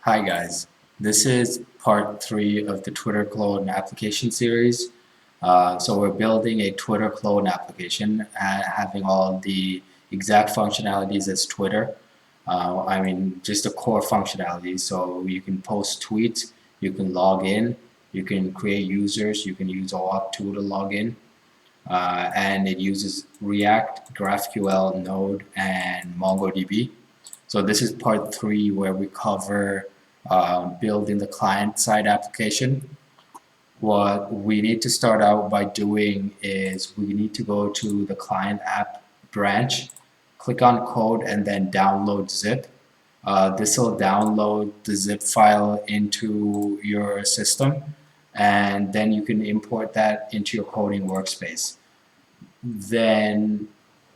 Hi guys, this is part 3 of the Twitter clone application series. So we're building a Twitter clone application having all the exact functionalities as Twitter. Just the core functionalities. So you can post tweets, you can log in, you can create users, you can use auth2 to log in. And it uses React, GraphQL, Node, and MongoDB. So this is part 3 where we cover building the client-side application. What we need to start out by doing is we need to go to the client app branch, click on code, and then download zip. This will download the zip file into your system, and then you can import that into your coding workspace. Then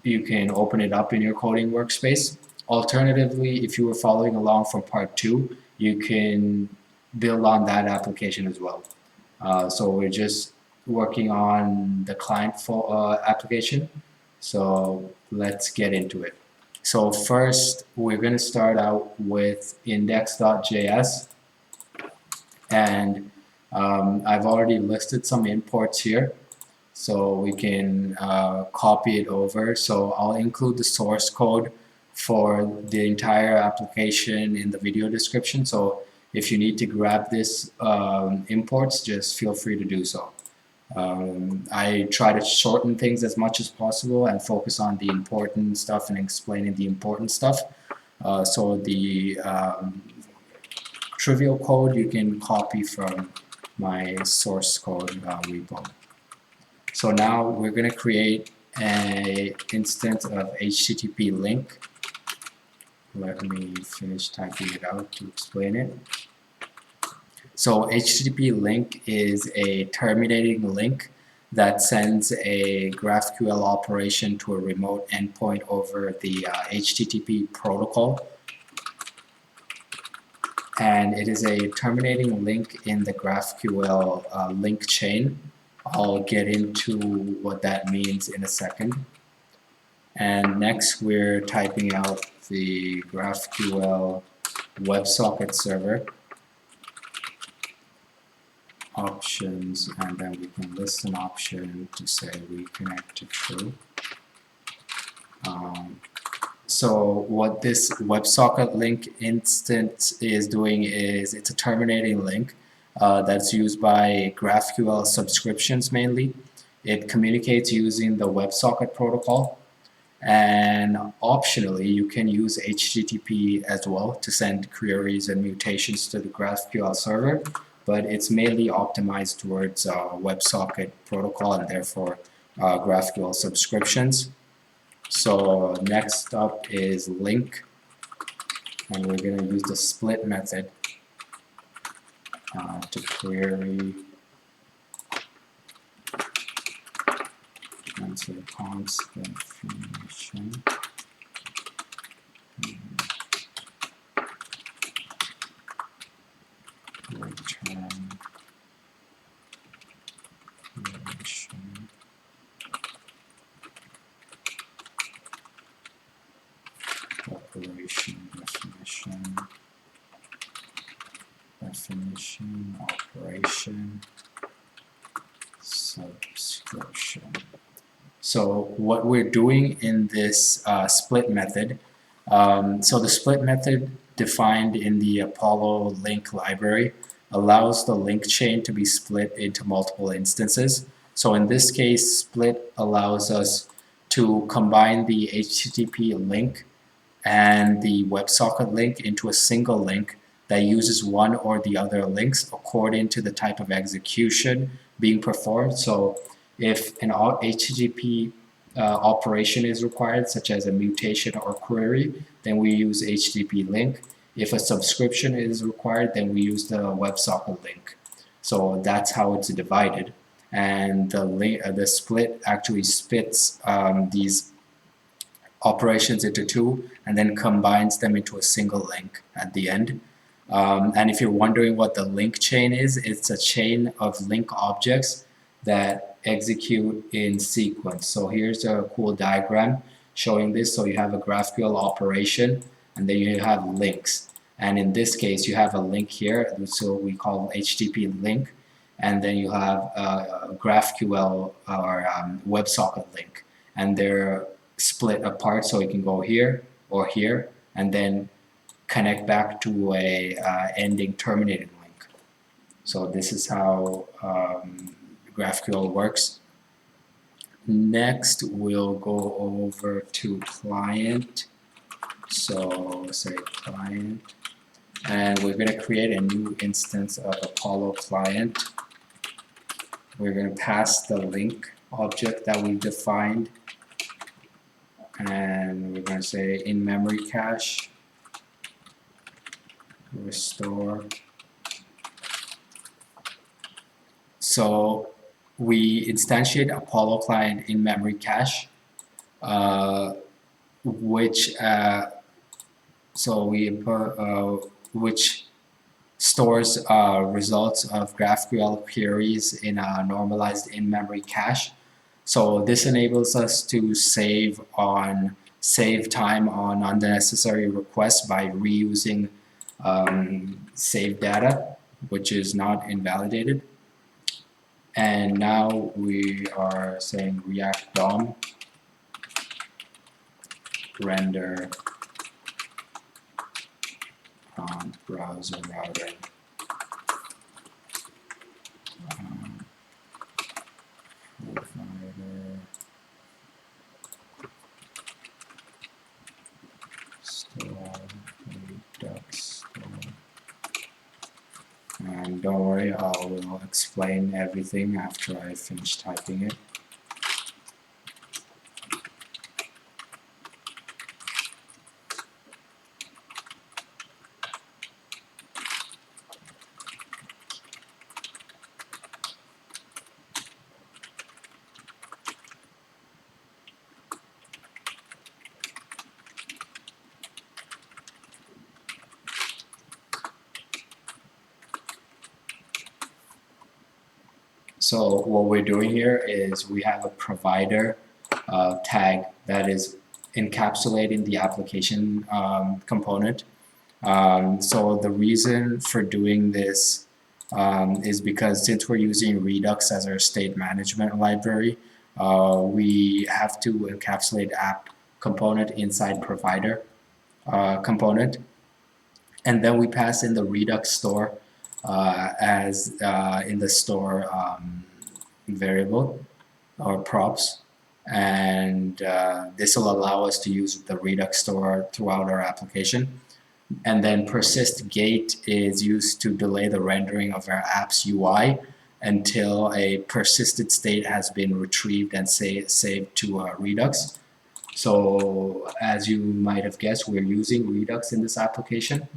you can open it up in your coding workspace. Alternatively, if you were following along from part 2, you can build on that application as well. So we're just working on the client application. So let's get into it. So first, we're going to start out with index.js. And I've already listed some imports here. So we can copy it over. So I'll include the source code for the entire application in the video description. So if you need to grab this imports, just feel free to do so. I try to shorten things as much as possible and focus on the important stuff and explaining the important stuff. So the trivial code you can copy from my source code repo. So now we're going to create an instance of HTTP link. Let me finish typing it out to explain it. So HTTP link is a terminating link that sends a GraphQL operation to a remote endpoint over the HTTP protocol. And it is a terminating link in the GraphQL link chain. I'll get into what that means in a second. And next we're typing out the GraphQL WebSocket server options, and then we can list an option to say reconnect to true. So what this WebSocket link instance is doing is it's a terminating link that's used by GraphQL subscriptions mainly. It communicates using the WebSocket protocol, and optionally you can use HTTP as well to send queries and mutations to the GraphQL server, but it's mainly optimized towards WebSocket protocol and therefore GraphQL subscriptions. So next up is link, and we're going to use the split method to query answer const definition return relation operation definition operation subscription. So what we're doing in this split method, so the split method defined in the Apollo link library allows the link chain to be split into multiple instances. So in this case, split allows us to combine the HTTP link and the WebSocket link into a single link that uses one or the other links according to the type of execution being performed. So if an HTTP operation is required, such as a mutation or query, then we use HTTP link. If a subscription is required, then we use the WebSocket link. So that's how it's divided. And the split actually splits these operations into two and then combines them into a single link at the end. And if you're wondering what the link chain is, it's a chain of link objects that execute in sequence. So here's a cool diagram showing this. So you have a GraphQL operation, and then you have links. And in this case, you have a link here, so we call HTTP link, and then you have a GraphQL or WebSocket link, and they're split apart, so you can go here or here, and then connect back to a ending terminating link. So this is how GraphQL works. Next, we'll go over to client. So say client, and we're going to create a new instance of Apollo client. We're going to pass the link object that we defined, and we're going to say in memory cache restore. So we instantiate Apollo client in memory cache, which stores results of GraphQL queries in a normalized in-memory cache. So this enables us to save time on unnecessary requests by reusing saved data, which is not invalidated. And now we are saying React DOM render browser routing. Provider store Redux store. And don't worry, I will explain everything after I finish typing it. So what we're doing here is we have a provider tag that is encapsulating the application component. So the reason for doing this is because since we're using Redux as our state management library, we have to encapsulate app component inside provider component, and then we pass in the Redux store as in the store variable or props, and this will allow us to use the Redux store throughout our application. And then persist gate is used to delay the rendering of our app's UI until a persisted state has been retrieved and saved to Redux. So as you might have guessed, we're using Redux in this application,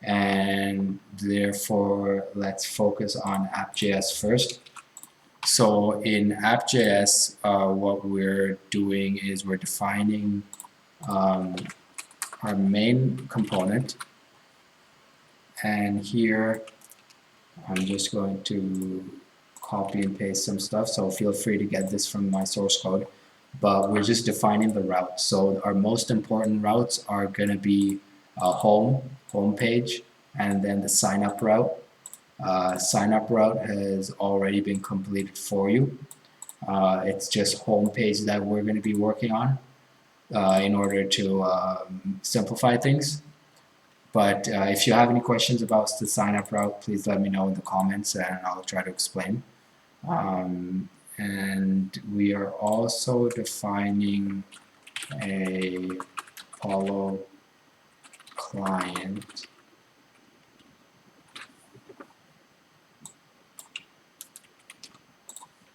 and therefore let's focus on app.js first. So in app.js, what we're doing is we're defining our main component, and here I'm just going to copy and paste some stuff, so feel free to get this from my source code, but we're just defining the routes. So our most important routes are going to be home page, and then the sign up route. Sign up route has already been completed for you. It's just home page that we're going to be working on in order to simplify things. But if you have any questions about the sign up route, please let me know in the comments and I'll try to explain. And we are also defining a Apollo client.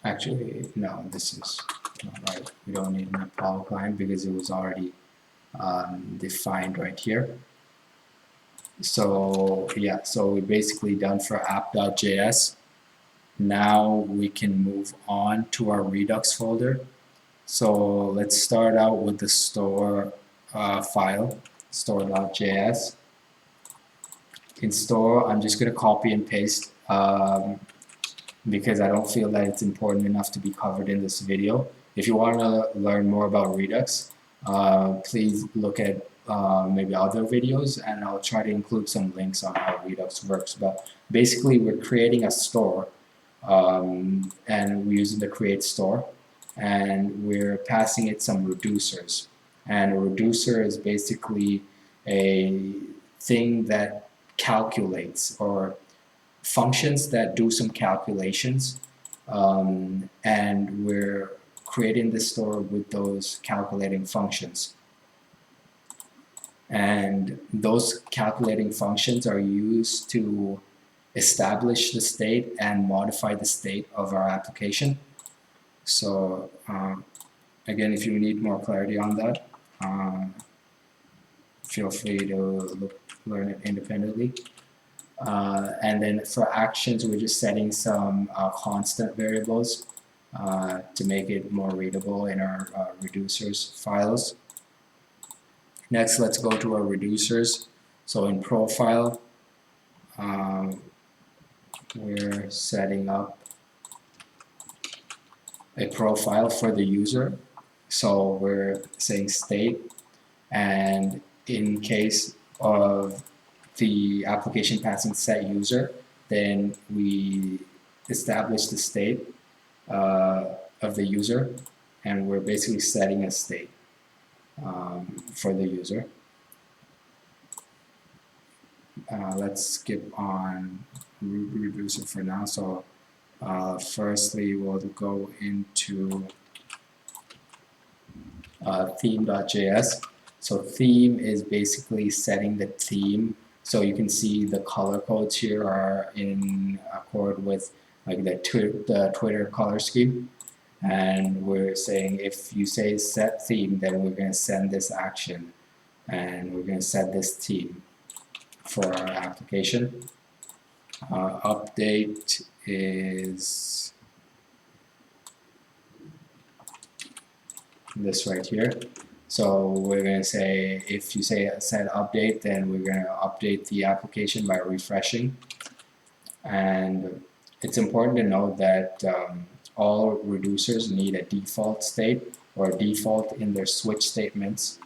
Actually, no, this is not right. We don't need an Apollo client because it was already defined right here. So yeah, so we're basically done for app.js. Now we can move on to our Redux folder. So let's start out with the store file, store.js. In store, I'm just going to copy and paste because I don't feel that it's important enough to be covered in this video. If you want to learn more about Redux, please look at maybe other videos, and I'll try to include some links on how Redux works. But basically, we're creating a store, and we're using the create store, and we're passing it some reducers. And a reducer is basically a thing that calculates or functions that do some calculations, and we're creating the store with those calculating functions. And those calculating functions are used to establish the state and modify the state of our application. So again, if you need more clarity on that, feel free to learn it independently. And then for actions, we're just setting some constant variables to make it more readable in our reducers files. Next, let's go to our reducers. So in profile, we're setting up a profile for the user. So we're saying state, and in case of the application passing set user, then we establish the state of the user, and we're basically setting a state for the user. Let's skip on reducer for now. So firstly, we'll go into theme.js. So theme is basically setting the theme. So you can see the color codes here are in accord with like the Twitter color scheme. And we're saying if you say set theme, then we're going to send this action, and we're going to set this theme for our application. Update is this right here. So we're going to say, if you say set update, then we're going to update the application by refreshing. And it's important to note that all reducers need a default state or a default in their switch statements.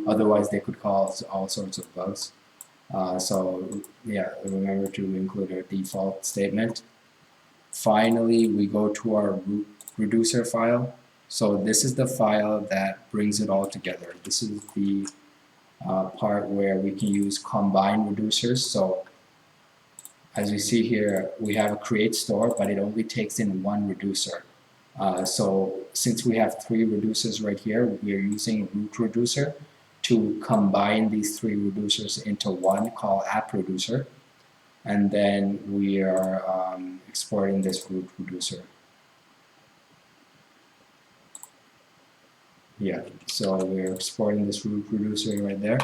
Otherwise, they could cause all sorts of bugs. So yeah, remember to include a default statement. Finally, we go to our reducer file. So this is the file that brings it all together. This is the part where we can use combine reducers. So as you see here, we have a create store, but it only takes in one reducer. So since we have three reducers right here, we are using root reducer to combine these three reducers into one called app reducer. And then we are exporting this root reducer. Yeah, so we're exporting this root reducer right there.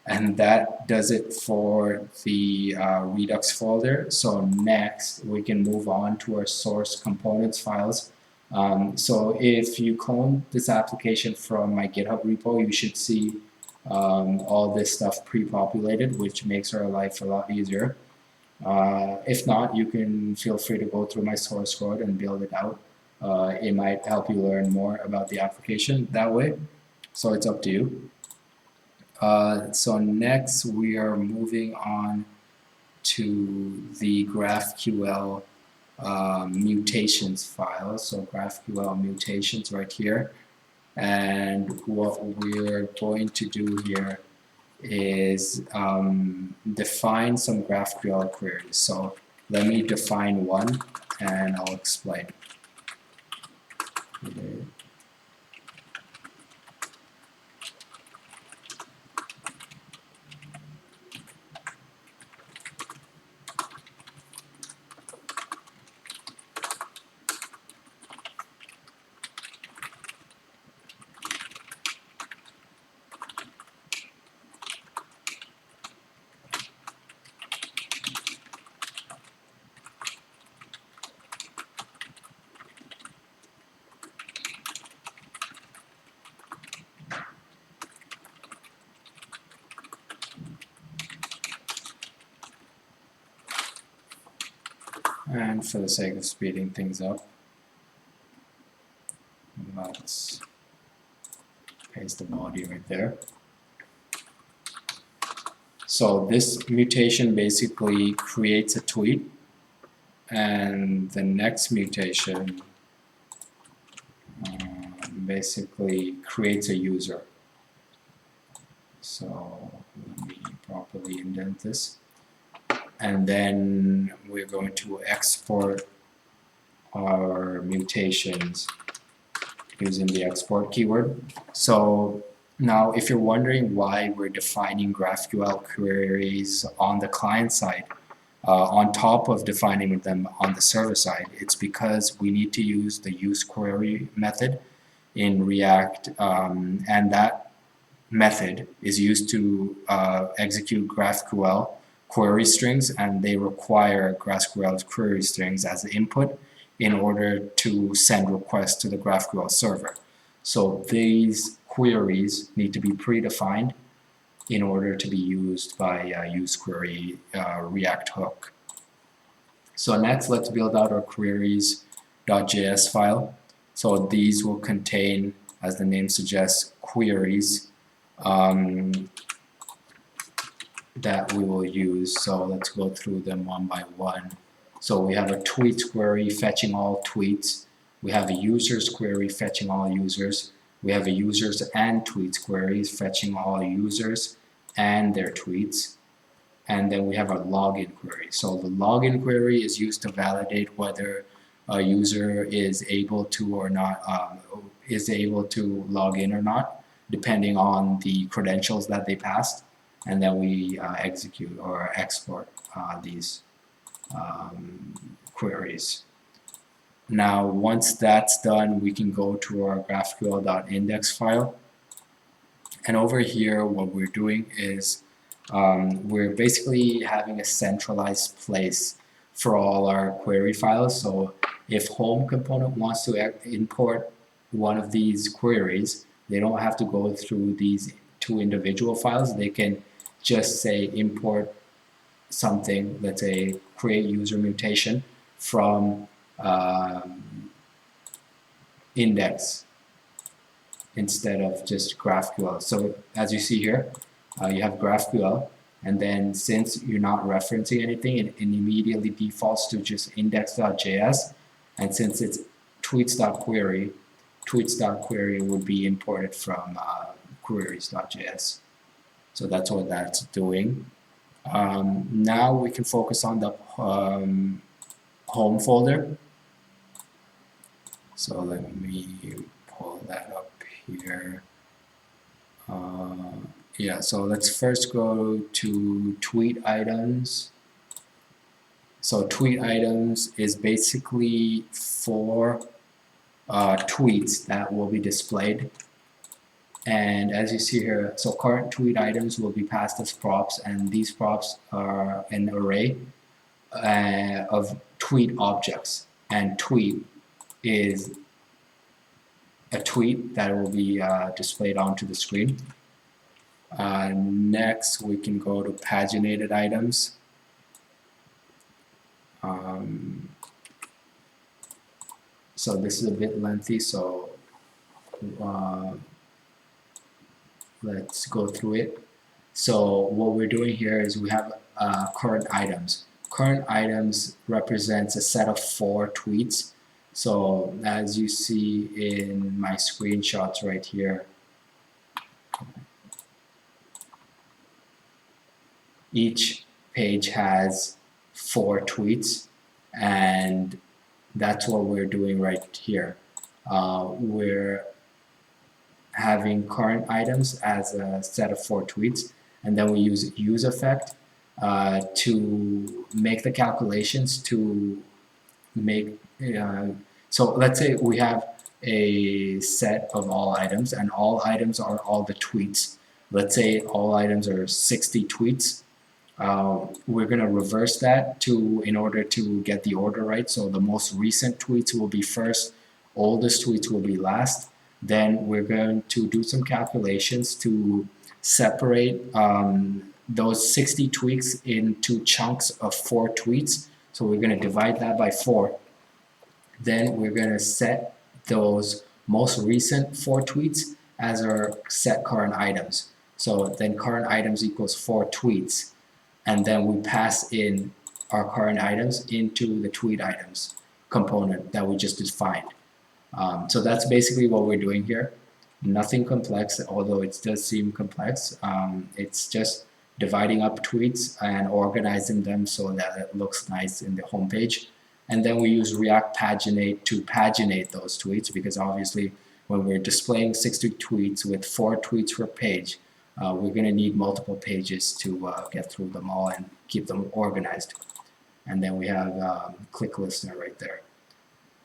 And that does it for the Redux folder. So next, we can move on to our source components files. So if you clone this application from my GitHub repo, you should see all this stuff pre-populated, which makes our life a lot easier. If not, you can feel free to go through my source code and build it out. It might help you learn more about the application that way. So it's up to you. So next we are moving on to the GraphQL mutations file. So GraphQL mutations right here. And what we're going to do here is define some GraphQL queries. So let me define one and I'll explain. Okay. And for the sake of speeding things up, let's paste the body right there. So this mutation basically creates a tweet, and the next mutation basically creates a user. So let me properly indent this. And then we're going to export our mutations using the export keyword. So now if you're wondering why we're defining GraphQL queries on the client side, on top of defining them on the server side, it's because we need to use the useQuery method in React, and that method is used to execute GraphQL query strings, and they require GraphQL query strings as the input in order to send requests to the GraphQL server. So these queries need to be predefined in order to be used by useQuery React hook. So next, let's build out our queries.js file. So these will contain, as the name suggests, queries that we will use. So let's go through them one by one. So we have a tweets query fetching all tweets. We have a users query fetching all users. We have a users and tweets query fetching all users and their tweets. And then we have a login query. So the login query is used to validate whether a user is able to or not, log in or not, depending on the credentials that they passed. And then we execute or export these queries. Now, once that's done, we can go to our GraphQL.index file. And over here, what we're doing is we're basically having a centralized place for all our query files. So if home component wants to import one of these queries, they don't have to go through these two individual files. They can just say import something, let's say create user mutation from index instead of just GraphQL. So as you see here, you have GraphQL, and then since you're not referencing anything, it immediately defaults to just index.js, and since it's tweets.query, tweets.query would be imported from queries.js. So that's what that's doing. Now we can focus on the home folder. So let me pull that up here. Yeah, so let's first go to tweet items. So tweet items is basically for tweets that will be displayed. And as you see here, so current tweet items will be passed as props, and these props are an array of tweet objects. And tweet is a tweet that will be displayed onto the screen. Next, we can go to paginated items. So this is a bit lengthy, so let's go through it. So what we're doing here is we have current items. Current items represents a set of 4 tweets. So as you see in my screenshots right here, each page has 4 tweets, and that's what we're doing right here. We're having current items as a set of 4 tweets, and then we use use effect to make the calculations to make so let's say we have a set of all items, and all items are all the tweets. Let's say all items are 60 tweets. We're going to reverse that in order to get the order right. So the most recent tweets will be first, oldest tweets will be last. Then we're going to do some calculations to separate those 60 tweets into chunks of 4 tweets. So we're going to divide that by 4. Then we're going to set those most recent 4 tweets as our set current items. So then current items equals 4 tweets, and then we pass in our current items into the tweet items component that we just defined. So that's basically what we're doing here. Nothing complex, although it does seem complex. It's just dividing up tweets and organizing them so that it looks nice in the homepage. And then we use React Paginate to paginate those tweets, because obviously when we're displaying 60 tweets with 4 tweets per page, we're going to need multiple pages to get through them all and keep them organized. And then we have click listener right there.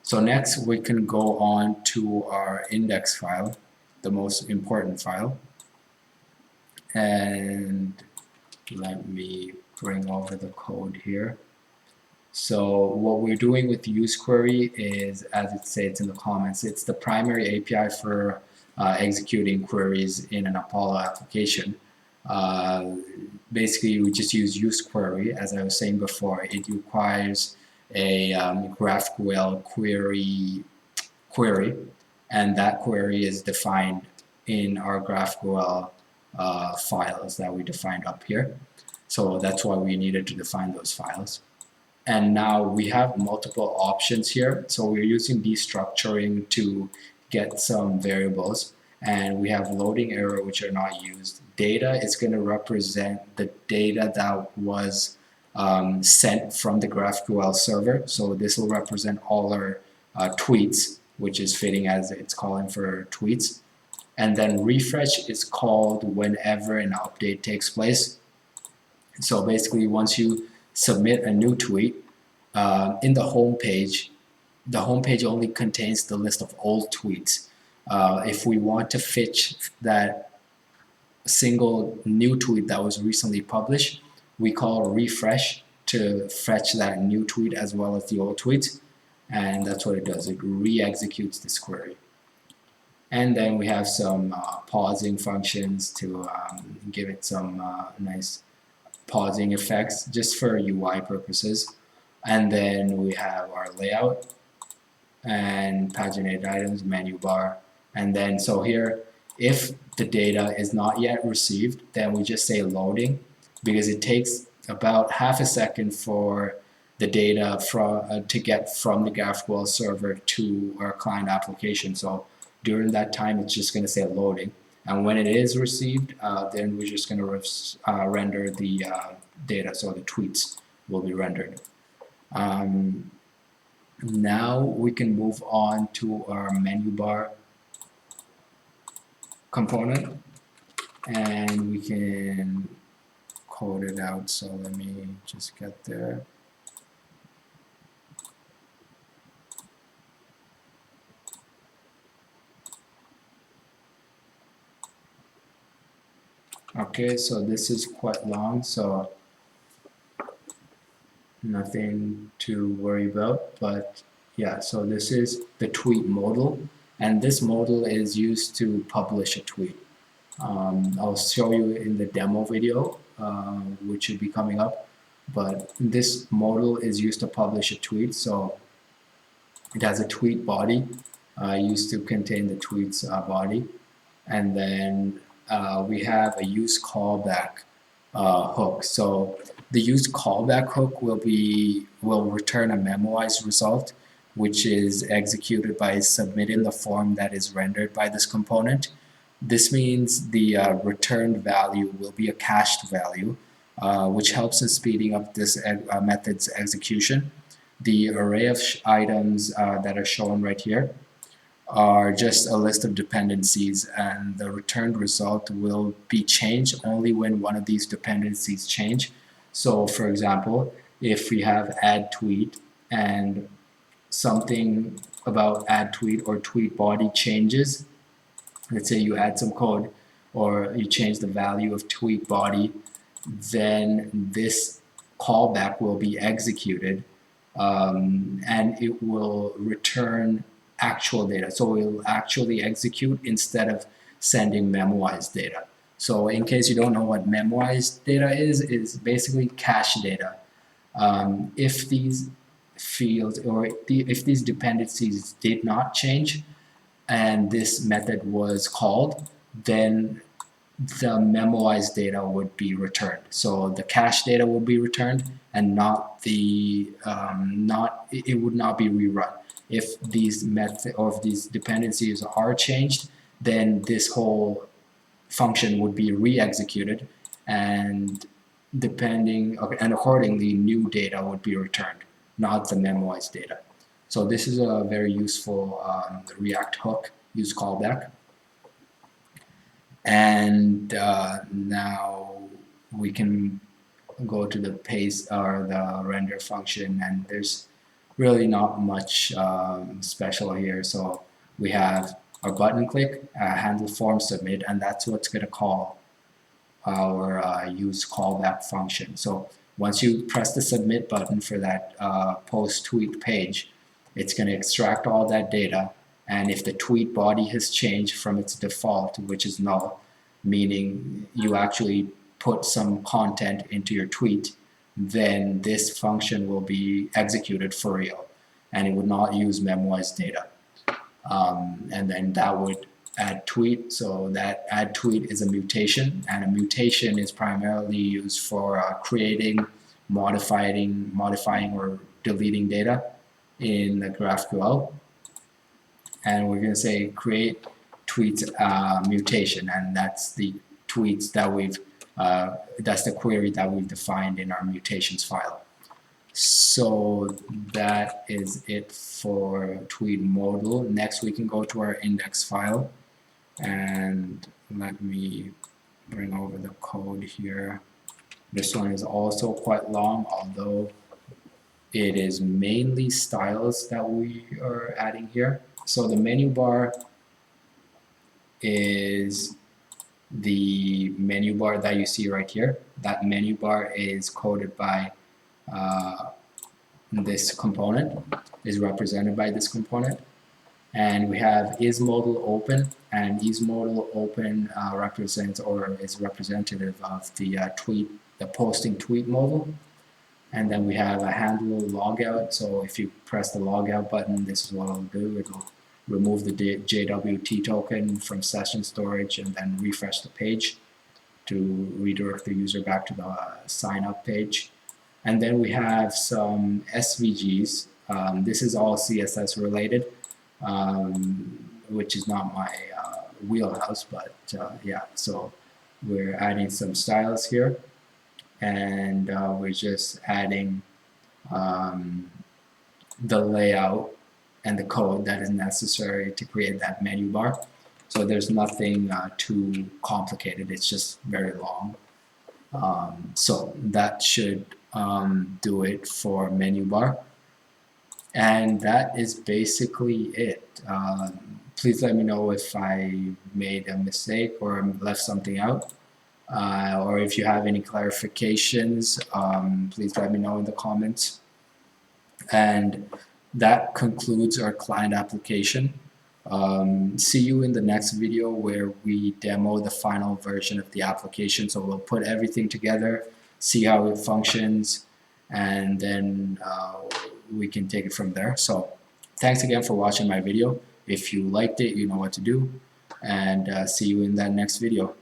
So next we can go on to our index file, the most important file. And let me bring over the code here. So what we're doing with use query is, as it states in the comments, it's the primary API for executing queries in an Apollo application. Basically, we just use query. As I was saying before, it requires a GraphQL query, and that query is defined in our GraphQL files that we defined up here. So that's why we needed to define those files. And now we have multiple options here. So we're using destructuring to get some variables, and we have loading error, which are not used. Data is going to represent the data that was sent from the GraphQL server. So this will represent all our tweets, which is fitting as it's calling for tweets. And then refresh is called whenever an update takes place. So basically, once you submit a new tweet, in the home page only contains the list of old tweets. If we want to fetch that single new tweet that was recently published, we call refresh to fetch that new tweet as well as the old tweets, and that's what it does. It re-executes this query. And then we have some pausing functions to give it some nice pausing effects just for UI purposes. And then we have our layout and paginated items, menu bar. And then so here, if the data is not yet received, then we just say loading, because it takes about half a second for the data to get from the GraphQL server to our client application. So during that time, it's just going to say loading. And when it is received, then we're just going to render the data, so the tweets will be rendered. Now we can move on to our menu bar component, and we can code it out. So let me just get there. Okay, so this is quite long, so nothing to worry about, but yeah, so this is the tweet modal, and this modal is used to publish a tweet. I'll show you in the demo video, which should be coming up, but this modal is used to publish a tweet. So it has a tweet body used to contain the tweet's body, and then we have a use callback hook. So the use callback hook will return a memoized result, which is executed by submitting the form that is rendered by this component. This means the returned value will be a cached value, which helps in speeding up this method's execution. The array of items that are shown right here are just a list of dependencies, and the returned result will be changed only when one of these dependencies change. So for example, if we have add tweet and something about add tweet or tweet body changes, let's say you add some code or you change the value of tweet body, then this callback will be executed, and it will return actual data. So it will actually execute instead of sending memoized data. So in case you don't know what memoized data is basically cache data. If these fields or if these dependencies did not change, and this method was called, then the memoized data would be returned. So the cache data would be returned, and not the it would not be rerun. If these method or if these dependencies are changed, then this whole function would be re-executed, and accordingly new data would be returned, not the memoized data. So this is a very useful React hook use callback. And now we can go to the paste or the render function, and there's really not much special here. So we have our button click, handle form submit, and that's what's going to call our use callback function. So once you press the submit button for that post tweet page, it's going to extract all that data, and if the tweet body has changed from its default, which is null, meaning you actually put some content into your tweet, then this function will be executed for real, and it would not use memoized data. And then that would add tweet. So that add tweet is a mutation, and a mutation is primarily used for creating, modifying, or deleting data in the GraphQL. And we're going to say create tweets mutation, and that's the tweets that we've that's the query that we've defined in our mutations file. So that is it for tweet modal. Next we can go to our index file, and let me bring over the code here. This one is also quite long, although it is mainly styles that we are adding here. So the menu bar is the menu bar that you see right here. That menu bar is coded by this component, is represented by this component. And we have isModal open, and isModal open represents or is representative of the the posting tweet modal. And then we have a handle logout. So if you press the logout button, this is what it'll do. It'll remove the JWT token from session storage and then refresh the page to redirect the user back to the sign up page. And then we have some SVGs. This is all CSS related, which is not my wheelhouse, but yeah, so we're adding some styles here, and we're just adding the layout and the code that is necessary to create that menu bar. So there's nothing too complicated, it's just very long. So that should do it for menu bar. And that is basically it. Please let me know if I made a mistake or left something out. Or if you have any clarifications, please let me know in the comments. And that concludes our client application. See you in the next video where we demo the final version of the application. So we'll put everything together, see how it functions, and then we can take it from there. So thanks again for watching my video. If you liked it, you know what to do, and see you in that next video.